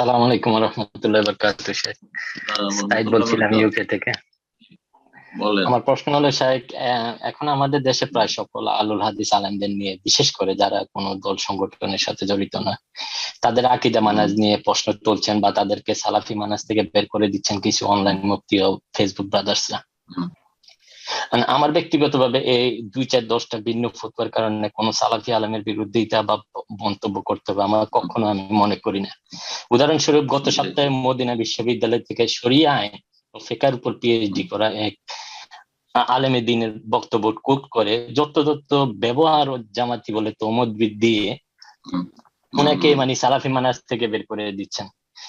সালাম আলাইকুম রহমতুল্লাহ বারাকাতুহু। শেখ সাইদ রহমতুল্লাহ বলছিলাম বরকাত। ইউকে থেকে। বলেন। আমার প্রশ্ন হলো শেখ, এখন আমাদের দেশে প্রায় সকল আলুল হাদিস আলেমদের নিয়ে, বিশেষ করে যারা কোনো দল সংগঠনের সাথে জড়িত না, তাদের আকীদা হুম, মানাজ নিয়ে প্রশ্ন তুলছেন বা তাদেরকে সালাফি মানাজ থেকে বের করে দিচ্ছেন কিছু অনলাইন মুফতি ও ফেসবুক ব্রাদার্সরা। হুম, মানে আমার ব্যক্তিগতভাবে এই 2-4-10টা ভিন্ন ফতোয়ার কারণে কোনো সালাফি আলেমের বিরোধিতা বা মন্তব্য করতে হবে আমার হুম, কখনো আমি মনে করি না। উদাহরণস্বরূপ গত জি, জি, সপ্তাহে মদিনা বিশ্ববিদ্যালয় থেকে শরিয়া আইন ও ফিকহের উপর পিএইচডি হুম, করা এক আলেমে দ্বীনের বক্তব্য কোট করে যত্রতত্র ব্যবহার ও জামাতি বলে তহমত দিয়ে হুম, হুম, ওনাকে হুম, মানে সালাফি মানাজ থেকে বের করে দিচ্ছেন।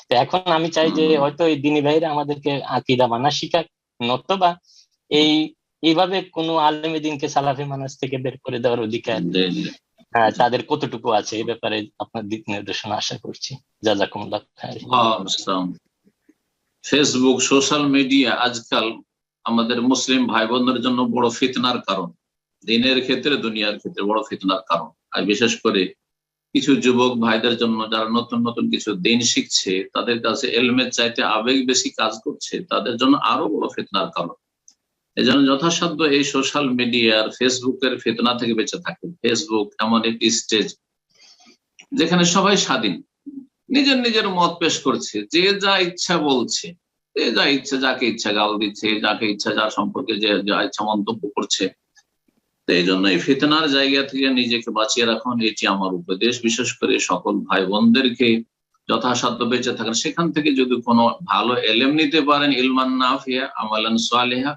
তো এখন আমি চাই হুম, যে হুম, হয়তো এই দিনী ভাইরা আমাদেরকে আকীদা মানা শিখাক, নতুবা হুম, এই এইভাবে কোনো আলেমে দ্বীনকে সালাফি মানাজ থেকে বের করে দেওয়ার অধিকার জি, জি, জি। তাদের কতটুকু আছে, এই ব্যাপারে আপনার দিক নির্দেশনা আশা করছি। জাযাকুমুল্লাহ খাইর। ওয়ালাইকুম আসসালাম। ফেসবুক সোশ্যাল মিডিয়া আজকাল আমাদের মুসলিম ভাই বোনদের জন্য বড় ফিতনার কারণ। দিনের ক্ষেত্রে দুনিয়ার ক্ষেত্রে বড় ফিতনার কারণ। আর বিশেষ করে কিছু যুবক ভাইদের জন্য যারা নতুন নতুন কিছু দিন শিখছে, তাদের কাছে এলমের চাইতে আবেগ বেশি কাজ করছে, তাদের জন্য আরো বড় ফিতনার কারণ। এজন্য যথাসাধ্য এই সোশ্যাল মিডিয়ার ফেসবুকের ফিতনা থেকে বেঁচে থাকে। ফেসবুক এমন একটি স্টেজ যেখানে সবাই স্বাধীন, নিজের নিজের মত পেশ করছে, যে যা ইচ্ছা বলছে, যে যা ইচ্ছা, যাকে ইচ্ছা গাল দিচ্ছে, যাকে ইচ্ছা যার সম্পর্কে যে যা ইচ্ছা মন্তব্য করছে। তো এই জন্য এই ফিতনার জায়গা থেকে নিজেকে বাঁচিয়ে রাখুন, এটি আমার উপদেশ। বিশেষ করে সকল ভাই বোনদেরকে যথাসাধ্য বেঁচে থাকেন, সেখান থেকে যদি কোনো ভালো এলেম নিতে পারেন, ইলমান নাফিয়া আমালান সালেহা,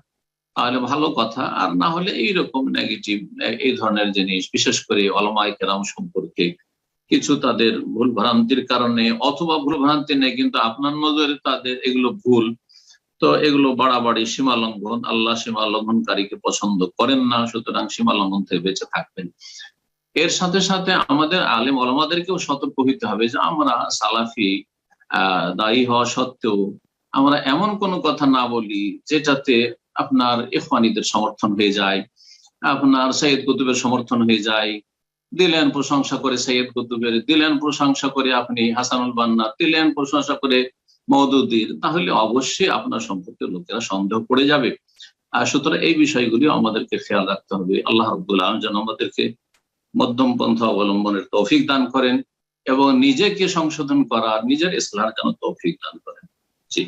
তাহলে ভালো কথা। আর না হলে এইরকম নেগেটিভ এই ধরনের জিনিস, বিশেষ করে ওলামায়ে কেরাম সম্পর্কে কিছু তাদের ভুল ভ্রান্তির কারণে, অথবা ভুল ভ্রান্তি নেই কিন্তু আপনার নজরে তাদের এগুলো ভুল, তো এগুলো বাড়াবাড়ি, সীমা লঙ্ঘন। আল্লাহ সীমা লঙ্ঘনকারীকে পছন্দ করেন না, সুতরাং সীমা লঙ্ঘন থেকে বেঁচে থাকবেন। এর সাথে সাথে আমাদের আলেম ওলামাদেরকেও সতর্ক হইতে হবে যে আমরা সালাফি দায়ী হওয়া সত্ত্বেও আমরা এমন কোনো কথা না বলি যেটাতে আপনার ইখওয়ানীদের সমর্থন হয়ে যায়, আপনার সৈয়দ কুতুবের সমর্থন হয়ে যায়। দিলেন প্রশংসা করে সৈয়দ কুতুবের, দিলেন প্রশংসা করে আপনি হাসানুল বান্না, দিলেন প্রশংসা করে মওদুদীর, তাহলে অবশ্যই আপনার সম্পর্কে লোকেরা সন্দেহ পড়ে যাবে। আর সুতরাং এই বিষয়গুলি আমাদেরকে খেয়াল রাখতে হবে। আল্লাহ রাব্বুল আলামিন যেন আমাদেরকে মধ্যম পন্থা অবলম্বনের তৌফিক দান করেন এবং নিজেকে সংশোধন করার, নিজের ইসলাহের যেন তৌফিক দান করেন। জি।